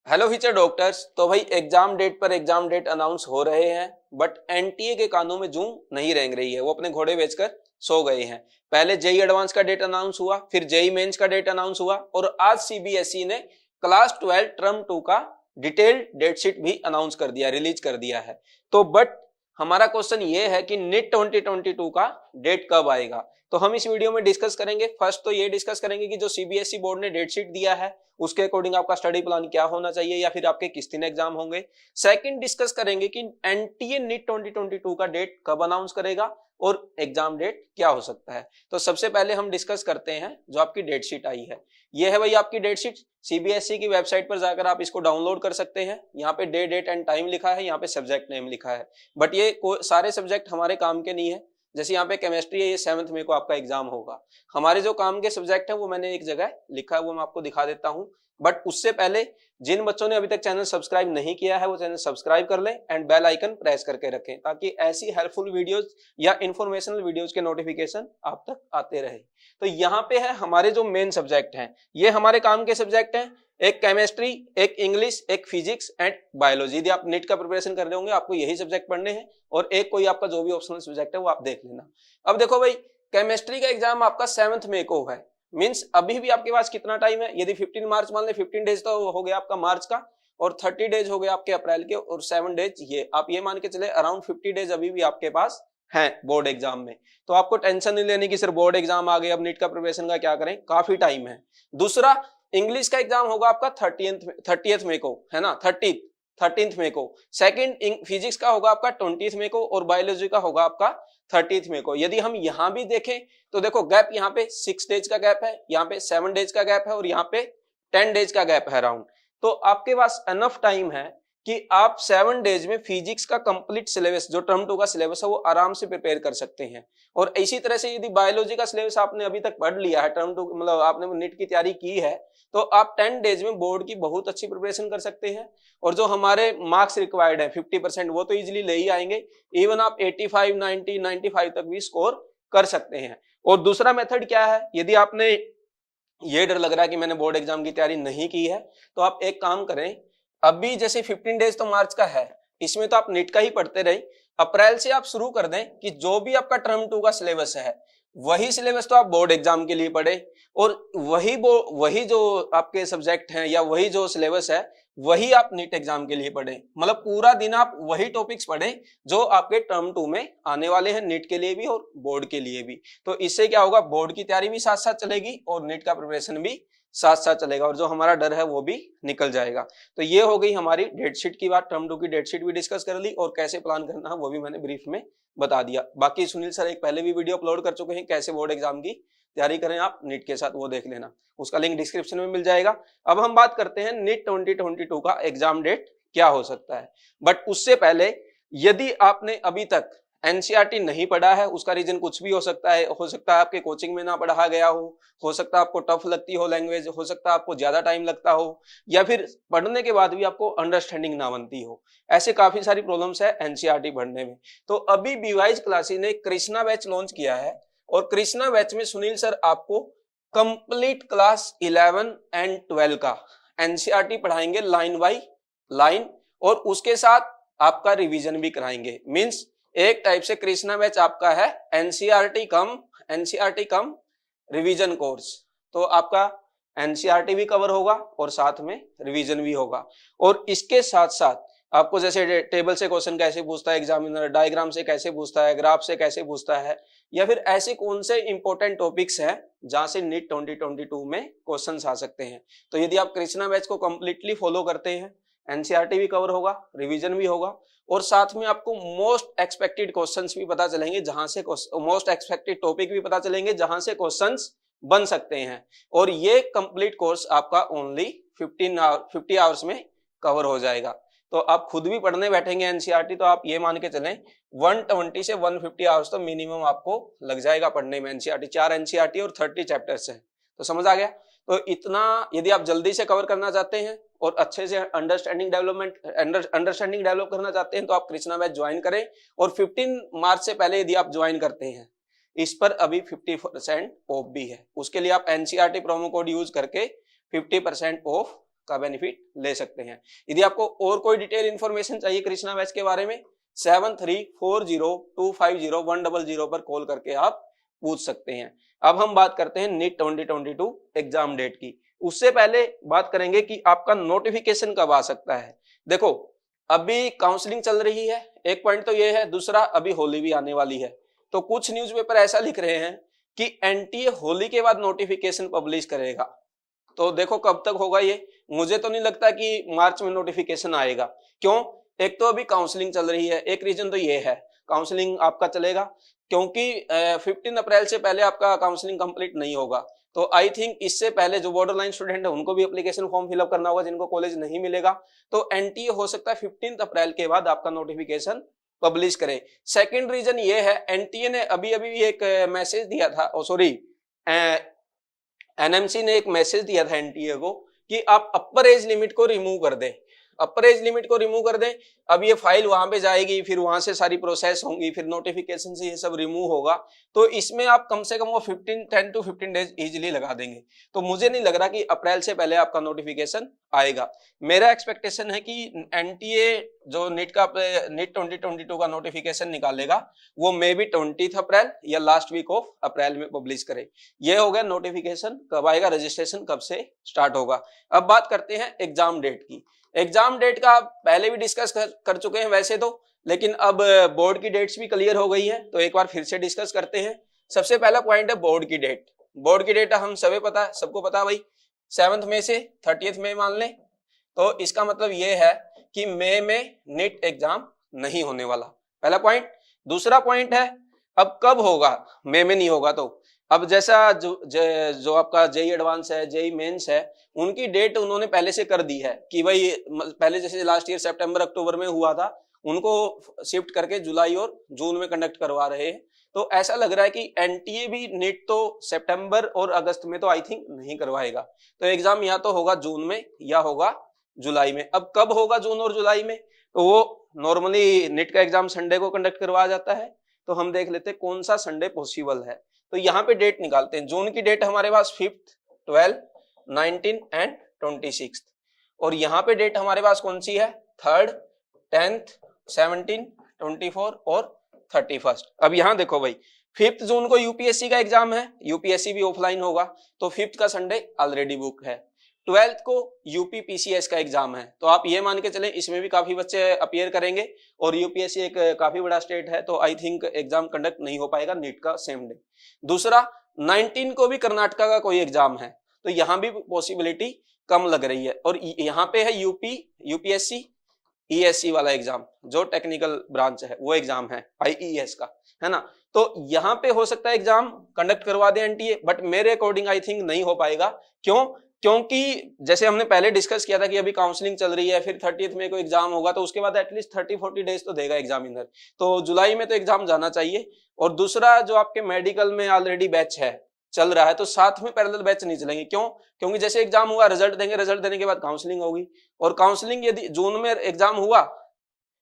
Hello future doctors. तो भाई exam date पर एग्जाम डेट अनाउंस हो रहे हैं, बट एनटीए के कानों में जूं नहीं रेंग रही है, वो अपने घोड़े बेचकर सो गए हैं। पहले जेई एडवांस का डेट अनाउंस हुआ, फिर जेई मेंस का डेट अनाउंस हुआ और आज सीबीएसई ने क्लास 12 टर्म 2 का डिटेल्ड डेट शीट भी अनाउंस कर दिया, रिलीज कर दिया है। तो बट हमारा क्वेश्चन ये है कि नीट 2022 का डेट कब आएगा। तो हम इस वीडियो में डिस्कस करेंगे। फर्स्ट तो ये डिस्कस करेंगे कि जो सीबीएसई बोर्ड ने डेट शीट दिया है उसके अकॉर्डिंग आपका स्टडी प्लान क्या होना चाहिए या फिर आपके किस दिन एग्जाम होंगे। सेकंड डिस्कस करेंगे कि एनटीए नीट 2022 का डेट कब अनाउंस करेगा और एग्जाम डेट क्या हो सकता है। तो सबसे पहले हम डिस्कस करते हैं जो आपकी डेट शीट आई है। ये है भाई आपकी डेट शीट। सीबीएसई की वेबसाइट पर जाकर आप इसको डाउनलोड कर सकते हैं। यहाँ पे डे डेट एंड टाइम लिखा है, यहाँ पे सब्जेक्ट नेम लिखा है, बट ये सारे सब्जेक्ट हमारे काम के नहीं है। जैसे यहाँ पे केमिस्ट्री है, ये 7 मई को आपका एग्जाम होगा। हमारे जो काम के सब्जेक्ट है वो मैंने एक जगह लिखा है, वो मैं आपको दिखा देता हूँ। बट उससे पहले जिन बच्चों ने अभी तक चैनल सब्सक्राइब नहीं किया है वो चैनल सब्सक्राइब कर लें एंड बेल आइकन प्रेस करके रखें, ताकि ऐसी हेल्पफुल वीडियोस या इंफॉर्मेशनल वीडियोस के नोटिफिकेशन आप तक आते रहे। तो यहाँ पे है हमारे जो मेन सब्जेक्ट हैं, ये हमारे काम के सब्जेक्ट हैं। एक केमिस्ट्री, एक इंग्लिश, एक फिजिक्स एंड बायोलॉजी। यदि आप नीट का प्रिपरेशन कर रहे होंगे आपको यही सब्जेक्ट पढ़ने हैं, और एक कोई आपका जो भी ऑप्शनल सब्जेक्ट है वो आप देख लेना। अब देखो भाई, केमिस्ट्री का एग्जाम आपका 7 मई को है। मींस अभी भी आपके पास कितना टाइम है। यदि 15 मार्च मान ले, 15 डेज तो हो गया आपका मार्च का, और 30 डेज हो गए आपके अप्रैल के, और 7 डेज ये आप ये मान के चले अराउंड 50 डेज अभी भी आपके पास है बोर्ड एग्जाम में। तो आपको टेंशन नहीं लेने की, सिर्फ बोर्ड एग्जाम आ गए, अब नीट का प्रिपरेशन का क्या करें, काफी टाइम है। दूसरा, इंग्लिश का एग्जाम होगा आपका 30th मई को, है ना, 13th मई को। सेकंड फिजिक्स का होगा आपका 20th मई को, और बायोलॉजी का होगा आपका 30th मई को। यदि हम यहां भी देखें तो देखो गैप यहाँ पे 6 डेज का गैप है, यहाँ पे 7 डेज का गैप है, और यहाँ पे 10 डेज का गैप है अराउंड। तो आपके पास अनफ टाइम है कि आप 7 डेज में फिजिक्स का कंप्लीट सिलेबस, जो टर्म 2 का सिलेबस है, वो आराम से प्रिपेयर कर सकते हैं। और इसी तरह से यदि बायोलॉजी का सिलेबस आपने अभी तक पढ़ लिया है, टर्म 2 मतलब आपने नीट की तैयारी की है, तो आप 10 डेज में बोर्ड की बहुत अच्छी प्रिपरेशन कर सकते हैं। और जो हमारे मार्क्स रिक्वायर्ड है 50%, वो तो इजिली ले ही आएंगे। इवन आप 85, 90, 95 तक भी स्कोर कर सकते हैं। और दूसरा मेथड क्या है, यदि आपने ये डर लग रहा है कि मैंने बोर्ड एग्जाम की तैयारी नहीं की है, तो आप एक काम करें, अभी जैसे 15 डेज तो मार्च का है, इसमें तो आप नीट का ही पढ़ते रहे। अप्रैल से आप शुरू कर दें कि जो भी आपका टर्म 2 का सिलेबस है वही सिलेबस तो आप बोर्ड एग्जाम के लिए पढ़े, और वही जो आपके सब्जेक्ट हैं या वही जो सिलेबस है वही आप नीट एग्जाम के लिए पढ़ें। मतलब पूरा दिन आप वही टॉपिक्स पढ़ें जो आपके टर्म 2 में आने वाले हैं, नीट के लिए भी और बोर्ड के लिए भी। तो इससे क्या होगा, बोर्ड की तैयारी भी साथ साथ चलेगी और नीट का प्रिपरेशन भी साथ साथ चलेगा, और जो हमारा डर है वो भी निकल जाएगा। तो ये हो गई हमारी डेट शीट की बात। टर्म 2 की डेट शीट भी डिस्कस कर ली, और कैसे प्लान करना है वो भी मैंने ब्रीफ में बता दिया। बाकी सुनील सर एक पहले भी वीडियो अपलोड कर चुके हैं, कैसे बोर्ड एग्जाम की तैयारी करें आप नीट के साथ, वो देख लेना, उसका लिंक डिस्क्रिप्शन में मिल जाएगा। अब हम बात करते हैं नीट 2022 का एग्जाम डेट क्या हो सकता है। बट उससे पहले, यदि आपने अभी तक एनसीईआरटी नहीं पढ़ा है, उसका रीजन कुछ भी हो सकता है आपके कोचिंग में ना पढ़ा गया हो सकता है आपको टफ लगती हो लैंग्वेज, हो सकता है आपको ज्यादा टाइम लगता हो, या फिर पढ़ने के बाद भी आपको अंडरस्टैंडिंग ना बनती हो। ऐसे काफी सारी प्रॉब्लम्स है एनसीईआरटी पढ़ने में। तो अभी बीवाइज क्लासेस ने कृष्णा बैच लॉन्च किया है, और कृष्णा बैच में सुनील सर आपको कंप्लीट क्लास 11 एंड 12 का एनसीईआरटी पढ़ाएंगे लाइन बाय लाइन, और उसके साथ आपका रिवीजन भी कराएंगे। मींस एक टाइप से कृष्णा बैच आपका है एनसीईआरटी कम रिवीजन कोर्स। तो आपका एनसीईआरटी भी कवर होगा और साथ में रिवीजन भी होगा। और इसके साथ साथ आपको जैसे टेबल से क्वेश्चन कैसे पूछता है एग्जामिनर, डायग्राम से कैसे पूछता है, ग्राफ से कैसे पूछता है, या फिर ऐसे कौन से इंपॉर्टेंट टॉपिक्स हैं जहां से नीट 2022 में क्वेश्चंस आ सकते हैं। तो यदि आप कृष्णा बैच को कंप्लीटली फॉलो करते हैं, एनसीईआरटी भी कवर होगा, रिवीजन भी होगा, और साथ में आपको मोस्ट एक्सपेक्टेड क्वेश्चंस भी पता चलेंगे, जहां से मोस्ट एक्सपेक्टेड टॉपिक भी पता चलेंगे जहां से क्वेश्चंस बन सकते हैं। और ये कंप्लीट कोर्स आपका ओनली 50 आवर्स में कवर हो जाएगा। तो आप खुद भी पढ़ने बैठेंगे एनसीईआरटी, तो आप ये मान के चलें 120 से 150 आवर्स तो मिनिमम आपको लग जाएगा पढ़ने में एनसीईआरटी। 4 एनसीईआरटी और 30 चैप्टर्स हैं, तो समझ आ गया। तो इतना यदि आप जल्दी से कवर करना चाहते हैं और अच्छे से अंडरस्टैंडिंग डेवलप करना चाहते हैं, तो आप कृष्णा बैच ज्वाइन करें। और 15 मार्च से पहले यदि आप ज्वाइन करते हैं, इस पर अभी 50% ऑफ भी है, उसके लिए आप एनसीईआरटी प्रोमो कोड यूज करके 50% ऑफ का बेनिफिट ले सकते हैं। यदि आपको और कोई डिटेल इंफॉर्मेशन चाहिए कृष्णा बैच के बारे में 7340250100 पर कॉल करके आप पूछ सकते हैं। अब हम बात करते हैं नीट 2022 एग्जाम डेट की। उससे पहले बात करेंगे कि आपका नोटिफिकेशन कब आ सकता है। देखो अभी काउंसलिंग चल रही है, एक पॉइंट तो ये है, दूसरा अभी होली भी आने वाली है। तो कुछ न्यूज़पेपर ऐसा लिख रहे हैं कि एनटीए होली के बाद नोटिफिकेशन पब्लिश करेगा। तो देखो कब तक होगा ये, मुझे तो नहीं लगता कि मार्च में नोटिफिकेशन आएगा। क्यों? एक तो अभी काउंसलिंग चल रही है, एक रीजन तो ये है काउंसलिंग आपका चलेगा क्योंकि 15 अप्रैल से पहले आपका काउंसलिंग कंप्लीट नहीं होगा। तो आई थिंक इससे पहले जो बॉर्डर लाइन स्टूडेंट है उनको भी एप्लीकेशन फॉर्म फिलअप करना होगा, जिनको कॉलेज नहीं मिलेगा। तो एनटीए हो सकता है 15 अप्रैल के बाद आपका नोटिफिकेशन पब्लिश करे। सेकंड रीजन ये है, एनटीए ने अभी अभी एक मैसेज दिया था, सॉरी एनएमसी ने एक मैसेज दिया था एनटीए को कि आप अपर एज लिमिट को रिमूव कर दें, अपर एज लिमिट को रिमूव कर दें। अब ये फाइल वहां पे जाएगी, फिर वहां से सारी प्रोसेस होंगी, फिर नोटिफिकेशन से ये सब रिमूव होगा। तो इसमें आप कम से कम वो 10 to 15 डेज इजीली लगा देंगे। तो मुझे नहीं लग रहा कि अप्रैल से पहले आपका नोटिफिकेशन आएगा। मेरा एक्सपेक्टेशन है कि एनटीए जो नीट 2022 का नोटिफिकेशन निकालेगा वो मे बी 20 अप्रैल या लास्ट वीक ऑफ अप्रैल में पब्लिश करे। ये हो गया नोटिफिकेशन कब आएगा, रजिस्ट्रेशन कब से स्टार्ट होगा। अब बात करते हैं एग्जाम डेट की। एग्जाम डेट का आप पहले भी डिस्कस कर चुके हैं वैसे तो, लेकिन अब बोर्ड की डेट्स भी क्लियर हो गई है तो एक बार फिर से डिस्कस करते हैं। सबसे पहला पॉइंट है बोर्ड की डेट। बोर्ड की डेट हम सबको पता भाई 7 मई से 30 मई मान लें। तो इसका मतलब ये है कि मई में नीट एग्जाम नहीं होने वाला, पहला पॉइंट। दूसरा पॉइंट है अब कब होगा, मई में नहीं होगा तो अब जैसा जो आपका जेई एडवांस है, जेई मेंस है, उनकी डेट उन्होंने पहले से कर दी है कि भाई पहले जैसे लास्ट ईयर सितंबर अक्टूबर में हुआ था उनको शिफ्ट करके जुलाई और जून में कंडक्ट करवा रहे हैं। तो ऐसा लग रहा है कि एनटीए भी नीट तो सितंबर और अगस्त में तो आई थिंक नहीं करवाएगा। तो एग्जाम या तो होगा जून में या होगा जुलाई में। अब कब होगा जून और जुलाई में, तो वो नॉर्मली नीट का एग्जाम संडे को कंडक्ट करवाया जाता है। तो हम देख लेते हैं कौन सा संडे पॉसिबल है। तो यहाँ पे डेट निकालते हैं। जून की डेट हमारे पास 5th, 12th, 19 एंड 26। और यहाँ पे डेट हमारे पास कौन सी है, 3rd, 10th, 17, 24 और 31। अब यहाँ देखो भाई 5th जून को यूपीएससी का एग्जाम है, यूपीएससी भी ऑफलाइन होगा तो 5th का संडे ऑलरेडी बुक है। 12th को यूपी पीसीएस का एग्जाम है, तो आप ये मान के चलें इसमें भी काफी बच्चे अपीयर करेंगे और यूपीएससी एक काफी बड़ा स्टेट है तो आई थिंक एग्जाम कंडक्ट नहीं हो पाएगा नीट का सेम डे। दूसरा 19 को भी कर्नाटका का कोई एग्जाम है तो यहाँ भी पॉसिबिलिटी कम लग रही है। और यहाँ पे है यूपीएससी ईएससी वाला एग्जाम जो टेक्निकल ब्रांच है वो एग्जाम है आईईएस का, है ना। तो यहाँ पे हो सकता है एग्जाम कंडक्ट करवा दे एनटीए, बट मेरे अकॉर्डिंग आई थिंक नहीं हो पाएगा। क्यों? क्योंकि जैसे हमने पहले डिस्कस किया था कि अभी काउंसलिंग चल रही है, फिर 30th में कोई एग्जाम होगा तो उसके बाद एटलीस्ट 30-40 डेज तो देगा एग्जामिनर। तो जुलाई में तो एग्जाम जाना चाहिए। और दूसरा जो आपके मेडिकल में ऑलरेडी बैच है चल रहा है तो साथ में पैरेलल बैच नहीं चलेंगे। क्यों? क्योंकि जैसे एग्जाम हुआ रिजल्ट देंगे, रिजल्ट देने के बाद काउंसलिंग होगी और काउंसलिंग यदि जून में एग्जाम हुआ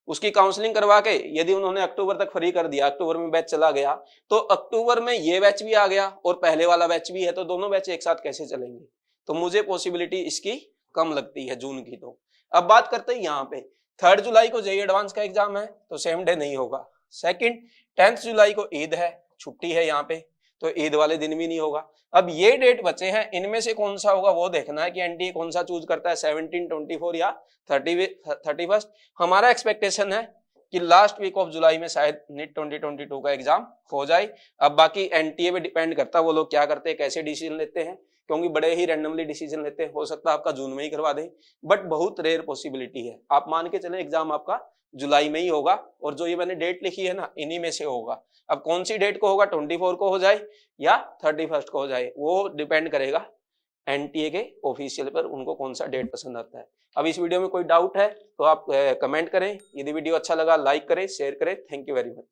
उसकी काउंसलिंग करवा के यदि उन्होंने अक्टूबर तक फ्री कर दिया, अक्टूबर में बैच चला गया तो अक्टूबर में ये बैच भी आ गया और पहले वाला बैच भी है तो दोनों बैच एक साथ कैसे चलेंगे। तो मुझे पॉसिबिलिटी इसकी कम लगती है जून की। तो अब बात करते हैं यहाँ पे 3rd जुलाई को जेईई एडवांस का एग्जाम है तो सेम डे नहीं होगा। सेकंड 10th जुलाई को ईद है, छुट्टी है यहाँ पे तो ईद वाले दिन भी नहीं होगा। अब ये डेट बचे हैं, इनमें से कौन सा होगा वो देखना है कि एनटीए कौन सा चूज करता है, 17, 24 या 31। हमारा एक्सपेक्टेशन है कि लास्ट वीक ऑफ जुलाई में शायद नीट 2022 का एग्जाम हो जाए। अब बाकी एनटीए पे डिपेंड करता है वो लोग क्या करते हैं, कैसे डिसीजन लेते हैं, क्योंकि बड़े ही रैंडमली डिसीजन लेते हैं। हो सकता है आपका जून में ही करवा दें, बट बहुत रेयर पॉसिबिलिटी है। आप मान के चले एग्जाम आपका जुलाई में ही होगा और जो ये मैंने डेट लिखी है ना इन्हीं में से होगा। अब कौन सी डेट को होगा, 24 को हो जाए या 31 को हो जाए, वो डिपेंड करेगा एनटीए के ऑफिशियल पर, उनको कौन सा डेट पसंद आता है। अब इस वीडियो में कोई डाउट है तो आप कमेंट करें। यदि वीडियो अच्छा लगा लाइक करें, शेयर करें। Thank you very much.